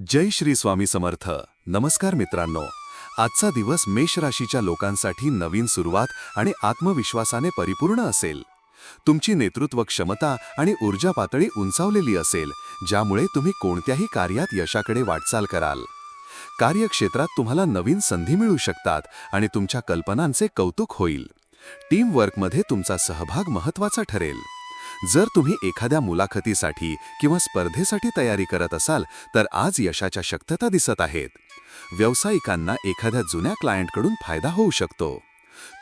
जय श्री स्वामी समर्थ. नमस्कार मित्रांनो. आजचा दिवस मेष राशीच्या लोकांसाठी नवीन सुरुवात आणि आत्मविश्वासाने परिपूर्ण असेल. तुमची नेतृत्व क्षमता आणि ऊर्जा पातळी उंचावलेली असेल, ज्यामुळे तुम्ही कोणत्याही कार्यात यशाकडे वाटचाल कराल. कार्यक्षेत्रात तुम्हाला नवीन संधी मिळू शकतात आणि तुमच्या कल्पनांचे कौतुक होईल. टीम वर्कमध्ये तुमचा सहभाग महत्त्वाचा ठरेल. जर तुम्ही एखाद्या मुलाखतीसाठी किंवा स्पर्धेसाठी तयारी करत असाल तर आज यशाच्या शक्यता दिसत आहेत. व्यावसायिकांना एखाद्या जुन्या क्लायंटकडून फायदा होऊ शकतो.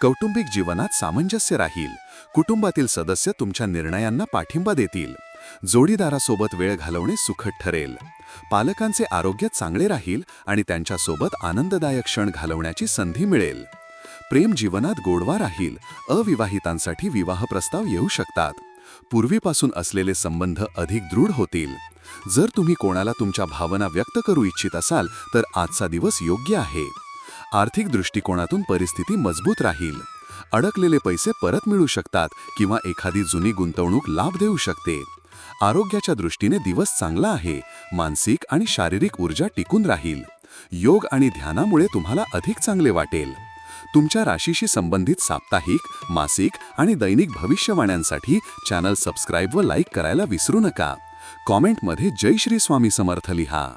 कौटुंबिक जीवनात सामंजस्य राहील. कुटुंबातील सदस्य तुमच्या निर्णयांना पाठिंबा देतील. जोडीदारासोबत वेळ घालवणे सुखद ठरेल. पालकांचे आरोग्य चांगले राहील आणि त्यांच्यासोबत आनंददायक क्षण घालवण्याची संधी मिळेल. प्रेम जीवनात गोडवा राहील. अविवाहितांसाठी विवाह प्रस्ताव येऊ शकतात. पूर्वीपासून असलेले संबंध अधिक दृढ होतील. जर तुम्ही कोणाला तुमच्या भावना व्यक्त करू इच्छित असाल तर आजचा दिवस योग्य आहे. आर्थिक दृष्टिकोनातून परिस्थिती मजबूत राहील. अडकलेले पैसे परत मिळू शकतात किंवा एखादी जुनी गुंतवणूक लाभ देऊ शकते. आरोग्याच्या दृष्टीने दिवस चांगला आहे. मानसिक आणि शारीरिक ऊर्जा टिकून राहील. योग आणि ध्यानामुळे तुम्हाला अधिक चांगले वाटेल. तुमच्या राशीशी संबंधित साप्ताहिक, मासिक आणि दैनिक भविष्यवाण्यांसाठी चॅनल सबस्क्राईब व लाईक करायला विसरू नका. कॉमेंटमध्ये जय श्री स्वामी समर्थ लिहा.